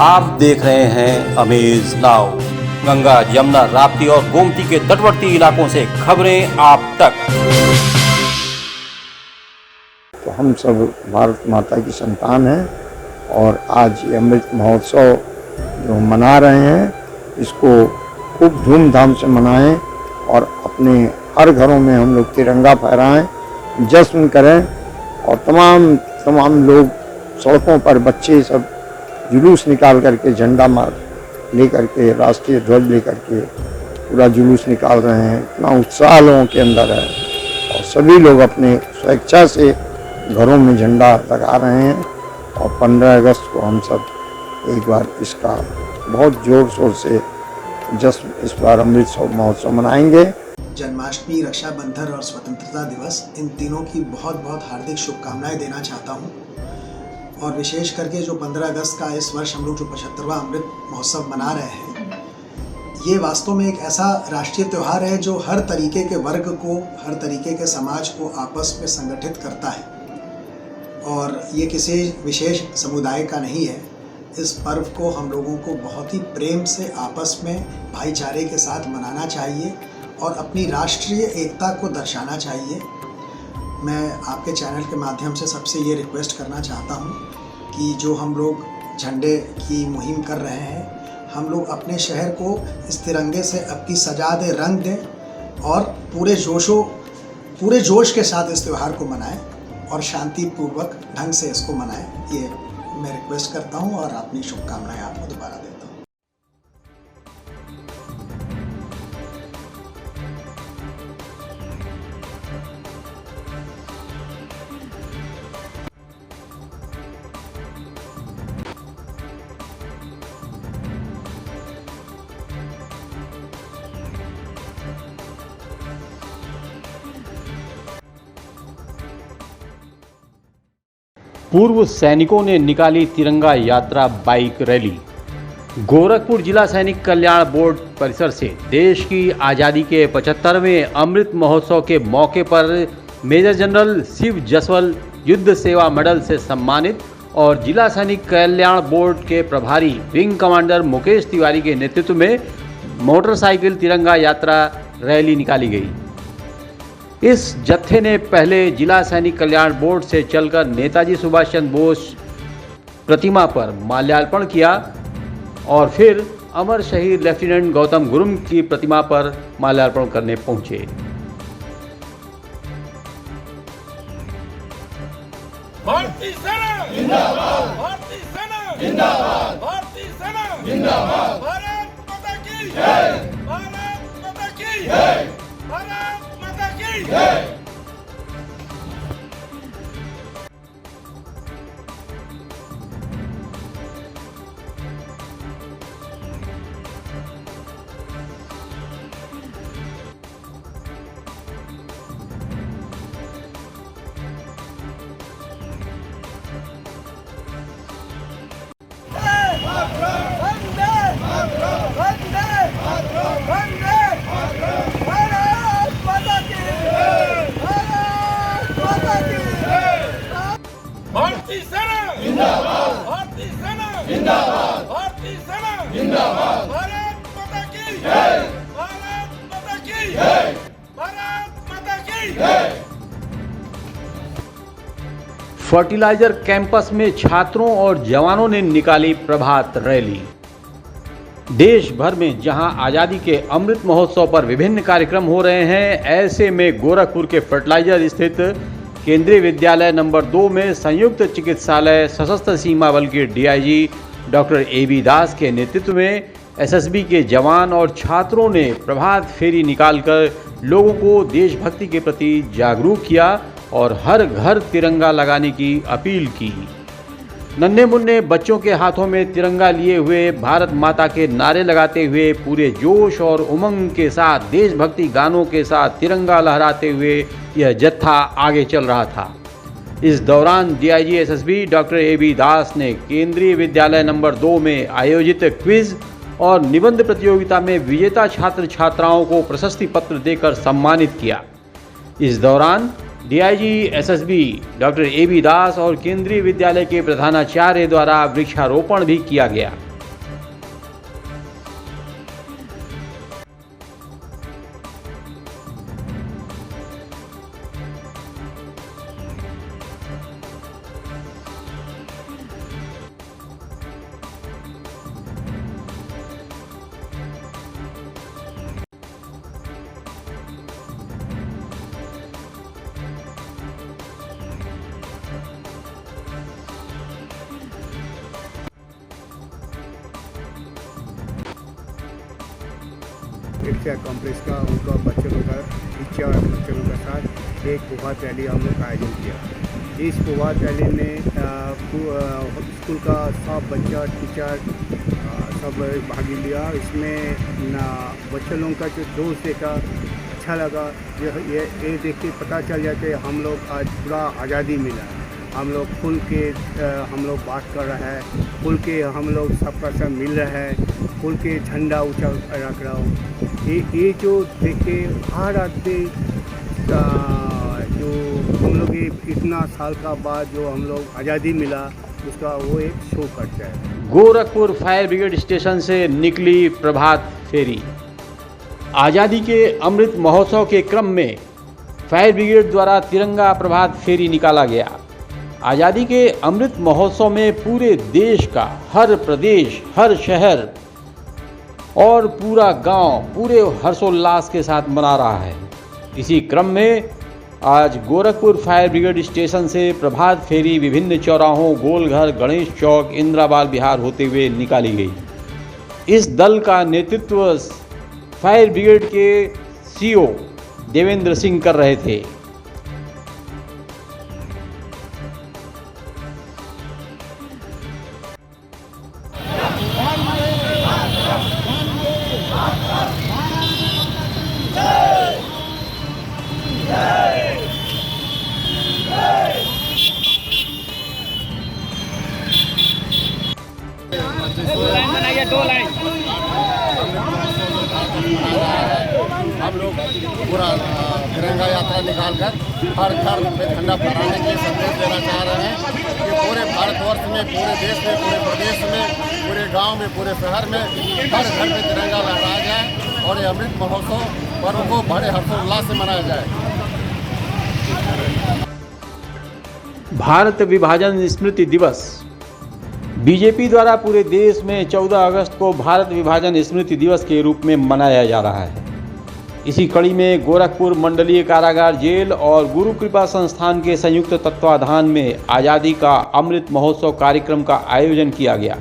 आप देख रहे हैं अमेज नाउ। गंगा, यमुना, राप्ती और गोमती के तटवर्ती इलाकों से खबरें आप तक। तो हम सब भारत माता की संतान हैं और आज ये अमृत महोत्सव जो हम मना रहे हैं इसको खूब धूमधाम से मनाएं और अपने हर घरों में हम लोग तिरंगा फहराएं, जश्न करें और तमाम लोग सड़कों पर बच्चे सब जुलूस निकाल करके झंडा मार लेकर के राष्ट्रीय ध्वज लेकर के पूरा जुलूस निकाल रहे हैं। इतना उत्साह लोगों के अंदर है और सभी लोग अपने स्वेच्छा से घरों में झंडा लगा रहे हैं और 15 अगस्त को हम सब एक बार इसका बहुत जोर शोर से जश्न इस बार अमृत महोत्सव मनाएंगे। जन्माष्टमी, रक्षाबंधन और स्वतंत्रता दिवस, इन तीनों की बहुत बहुत हार्दिक शुभकामनाएं देना चाहता हूं। और विशेष करके जो 15 अगस्त का इस वर्ष हम लोग जो 75वां अमृत महोत्सव मना रहे हैं, ये वास्तव में एक ऐसा राष्ट्रीय त्यौहार है जो हर तरीके के वर्ग को, हर तरीके के समाज को आपस में संगठित करता है और ये किसी विशेष समुदाय का नहीं है। इस पर्व को हम लोगों को बहुत ही प्रेम से आपस में भाईचारे के साथ मनाना चाहिए और अपनी राष्ट्रीय एकता को दर्शाना चाहिए। मैं आपके चैनल के माध्यम से सबसे ये रिक्वेस्ट करना चाहता हूँ कि जो हम लोग झंडे की मुहिम कर रहे हैं, हम लोग अपने शहर को इस तिरंगे से अब की सजा दें, रंग दें और पूरे जोश के साथ इस त्यौहार को मनाएं और शांतिपूर्वक ढंग से इसको मनाएं। ये मैं रिक्वेस्ट करता हूँ और अपनी शुभकामनाएं आपको दोबारा देता हूँ। पूर्व सैनिकों ने निकाली तिरंगा यात्रा बाइक रैली। गोरखपुर जिला सैनिक कल्याण बोर्ड परिसर से देश की आज़ादी के 75वें अमृत महोत्सव के मौके पर मेजर जनरल शिव जसवल युद्ध सेवा मेडल से सम्मानित और जिला सैनिक कल्याण बोर्ड के प्रभारी विंग कमांडर मुकेश तिवारी के नेतृत्व में मोटरसाइकिल तिरंगा यात्रा रैली निकाली गई। इस जत्थे ने पहले जिला सैनिक कल्याण बोर्ड से चलकर नेताजी सुभाष चंद्र बोस प्रतिमा पर माल्यार्पण किया और फिर अमर शहीद लेफ्टिनेंट गौतम गुरुंग की प्रतिमा पर माल्यार्पण करने पहुंचे। भारतीय सेना जिंदाबाद, भारतीय सेना जिंदाबाद, भारतीय सेना जिंदाबाद, भारत माता की जय, भारत माता की जय, भारत माता की जय। भारतीय सेना जिंदाबाद, भारतीय सेना जिंदाबाद, भारतीय सेना जिंदाबाद, भारत माता की जय, भारत माता की जय, भारत माता की जय। फर्टिलाइजर कैंपस में छात्रों और जवानों ने निकाली प्रभात रैली। देश भर में जहां आज़ादी के अमृत महोत्सव पर विभिन्न कार्यक्रम हो रहे हैं, ऐसे में गोरखपुर के फर्टिलाइजर स्थित केंद्रीय विद्यालय नंबर 2 में संयुक्त चिकित्सालय सशस्त्र सीमा बल के डीआईजी डॉक्टर AB दास के नेतृत्व में एसएसबी के जवान और छात्रों ने प्रभात फेरी निकालकर लोगों को देशभक्ति के प्रति जागरूक किया और हर घर तिरंगा लगाने की अपील की। नन्हे मुन्ने बच्चों के हाथों में तिरंगा लिए हुए भारत माता के नारे लगाते हुए पूरे जोश और उमंग के साथ देशभक्ति गानों के साथ तिरंगा लहराते हुए यह जत्था आगे चल रहा था। इस दौरान डीआईजी एसएसबी डॉक्टर AB दास ने केंद्रीय विद्यालय नंबर 2 में आयोजित क्विज और निबंध प्रतियोगिता में विजेता छात्र छात्राओं को प्रशस्ति पत्र देकर सम्मानित किया। इस दौरान डीआईजी एसएसबी डॉक्टर AB दास और केंद्रीय विद्यालय के प्रधानाचार्य द्वारा वृक्षारोपण भी किया गया। शिक्षा कॉम्प्लेक्स का उनका बच्चों का शिक्षा और बच्चों के साथ एक प्रभात रैली हम लोग का आयोजन किया। इस प्रभात रैली में स्कूल का सब बच्चा टीचर सब भाग लिया। इसमें बच्चों लोगों का जो जोश देखा अच्छा लगा। ये देख के पता चल जाते हम लोग आज पूरा आज़ादी मिला, हम लोग खुल के हम लोग बात कर रहे हैं, खुल के हम लोग सबका सब मिल रहे हैं, खुल के झंडा ऊंचा रख रहा हूँ। ये जो देखे हर आदमी जो हम लोग इतना साल का बाद जो हम लोग आज़ादी मिला उसका वो एक शो करता है। गोरखपुर फायर ब्रिगेड स्टेशन से निकली प्रभात फेरी। आज़ादी के अमृत महोत्सव के क्रम में फायर ब्रिगेड द्वारा तिरंगा प्रभात फेरी निकाला गया। आज़ादी के अमृत महोत्सव में पूरे देश का हर प्रदेश, हर शहर और पूरा गांव पूरे हर्षोल्लास के साथ मना रहा है। इसी क्रम में आज गोरखपुर फायर ब्रिगेड स्टेशन से प्रभात फेरी विभिन्न चौराहों, गोलघर, गणेश चौक, इंदिराबाद विहार होते हुए निकाली गई। इस दल का नेतृत्व फायर ब्रिगेड के सीओ देवेंद्र सिंह कर रहे थे। हम लोग पूरा तिरंगा यात्रा निकालकर हर घर में झंडा फहराने के संदेश देना चाह रहे हैं कि पूरे भारतवर्ष में, पूरे देश में, पूरे प्रदेश में, पूरे गांव में, पूरे शहर में हर घर में तिरंगा लहराया जाए और ये अमृत महोत्सव पर्व को बड़े हर्षोल्लास से मनाया जाए। भारत विभाजन स्मृति दिवस। बीजेपी द्वारा पूरे देश में 14 अगस्त को भारत विभाजन स्मृति दिवस के रूप में मनाया जा रहा है। इसी कड़ी में गोरखपुर मंडलीय कारागार जेल और गुरु कृपा संस्थान के संयुक्त तत्वाधान में आज़ादी का अमृत महोत्सव कार्यक्रम का आयोजन किया गया।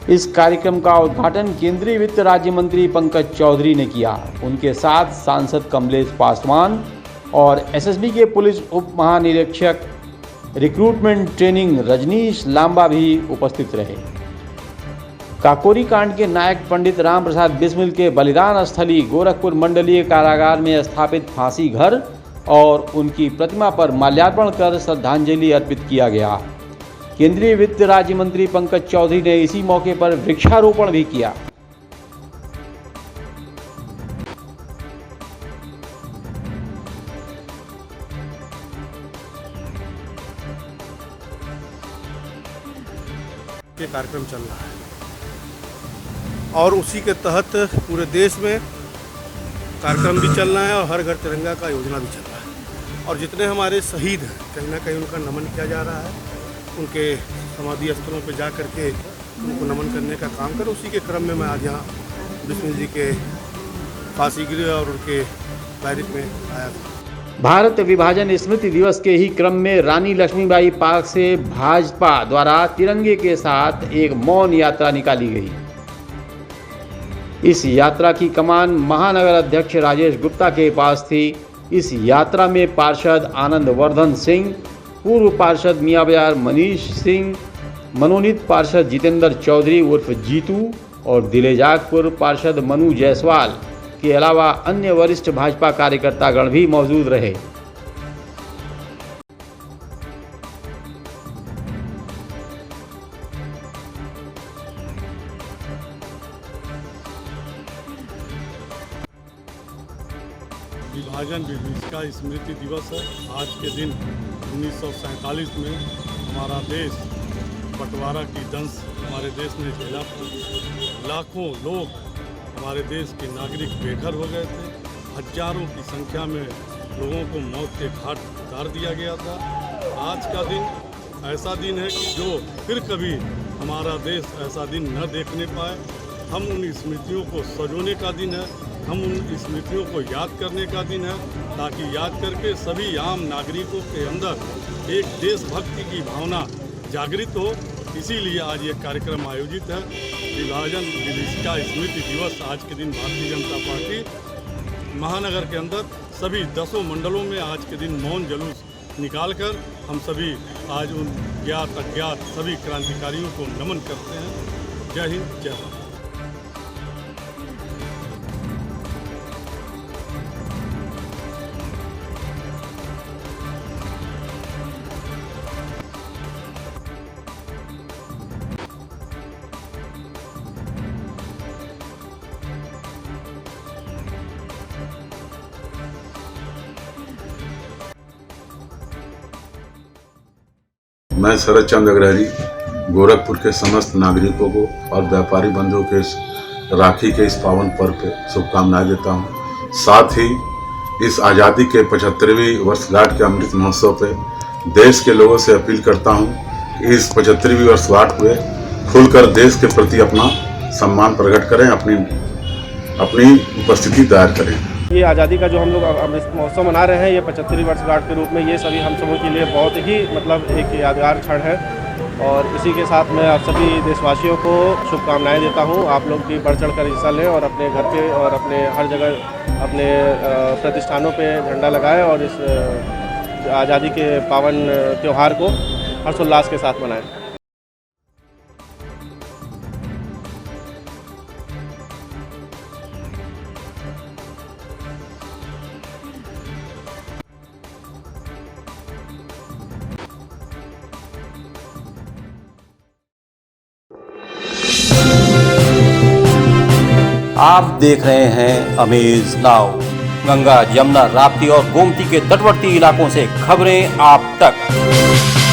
इस कार्यक्रम का उद्घाटन केंद्रीय वित्त राज्य मंत्री पंकज चौधरी ने किया। उनके साथ सांसद कमलेश पासवान और एसएसबी के पुलिस उप महानिरीक्षक रिक्रूटमेंट ट्रेनिंग रजनीश लांबा भी उपस्थित रहे। काकोरी कांड के नायक पंडित राम प्रसाद बिस्मिल के बलिदान स्थली गोरखपुर मंडलीय कारागार में स्थापित फांसी घर और उनकी प्रतिमा पर माल्यार्पण कर श्रद्धांजलि अर्पित किया गया। केंद्रीय वित्त राज्य मंत्री पंकज चौधरी ने इसी मौके पर वृक्षारोपण भी किया। के कार्यक्रम चल रहा है और उसी के तहत पूरे देश में कार्यक्रम भी चल रहा है और हर घर तिरंगा का योजना भी चल रहा है। और जितने हमारे शहीद हैं कहीं ना कहीं उनका नमन किया जा रहा है, उनके समाधि स्थलों पर जा कर के उनको नमन करने का काम कर। उसी के क्रम में मैं आज यहाँ बिस्मिल जी के फांसी गृह और उनके बैरिक में आया था। भारत विभाजन स्मृति दिवस के ही क्रम में रानी लक्ष्मीबाई पार्क से भाजपा द्वारा तिरंगे के साथ एक मौन यात्रा निकाली गई। इस यात्रा की कमान महानगर अध्यक्ष राजेश गुप्ता के पास थी। इस यात्रा में पार्षद आनंद वर्धन सिंह, पूर्व पार्षद मियाँ बाजार मनीष सिंह, मनोनीत पार्षद जितेंद्र चौधरी उर्फ जीतू और दिलेजाकपुर पार्षद मनु जायसवाल के अलावा अन्य वरिष्ठ भाजपा कार्यकर्तागण भी मौजूद रहे। विभाजन विभीषिका स्मृति दिवस है। आज के दिन 1947 में हमारा देश बंटवारा की दंश हमारे देश में झेला था। लाखों लोग हमारे देश के नागरिक बेघर हो गए थे। हजारों की संख्या में लोगों को मौत के घाट उतार दिया गया था। आज का दिन ऐसा दिन है कि जो फिर कभी हमारा देश ऐसा दिन न देखने पाए। हम उन स्मृतियों को सजोने का दिन है, हम उन स्मृतियों को याद करने का दिन है, ताकि याद करके सभी आम नागरिकों के अंदर एक देशभक्ति की भावना जागृत हो इसीलिए आज ये कार्यक्रम आयोजित है। विभाजन विभीषिका स्मृति दिवस आज के दिन भारतीय जनता पार्टी महानगर के अंदर सभी 10 मंडलों में आज के दिन मौन जुलूस निकालकर हम सभी आज उन ज्ञात अज्ञात सभी क्रांतिकारियों को नमन करते हैं। जय हिंद, जय भारत। मैं शरद चंद्र अग्रहरी गोरखपुर के समस्त नागरिकों को और व्यापारी बंधुओं के राखी के इस पावन पर्व पे शुभकामनाएं देता हूं। साथ ही इस आज़ादी के 75वीं वर्षगांठ के अमृत महोत्सव पे देश के लोगों से अपील करता हूं कि इस 75वीं वर्षगांठ पे खुलकर देश के प्रति अपना सम्मान प्रकट करें, अपनी उपस्थिति दायर करें। ये आज़ादी का जो हम लोग अमृत महोत्सव मना रहे हैं, ये 75वीं वर्षगांठ के रूप में ये सभी हम सबों के लिए बहुत ही एक यादगार क्षण है। और इसी के साथ मैं आप सभी देशवासियों को शुभकामनाएं देता हूं। आप लोग भी बढ़ चढ़ कर हिस्सा लें और अपने घर पे और अपने हर जगह अपने प्रतिष्ठानों पे झंडा लगाएं और इस आज़ादी के पावन त्यौहार को हर्षोल्लास के साथ मनाएं। आप देख रहे हैं अमेज नाउ। गंगा, यमुना, राप्ती और गोमती के तटवर्ती इलाकों से खबरें आप तक।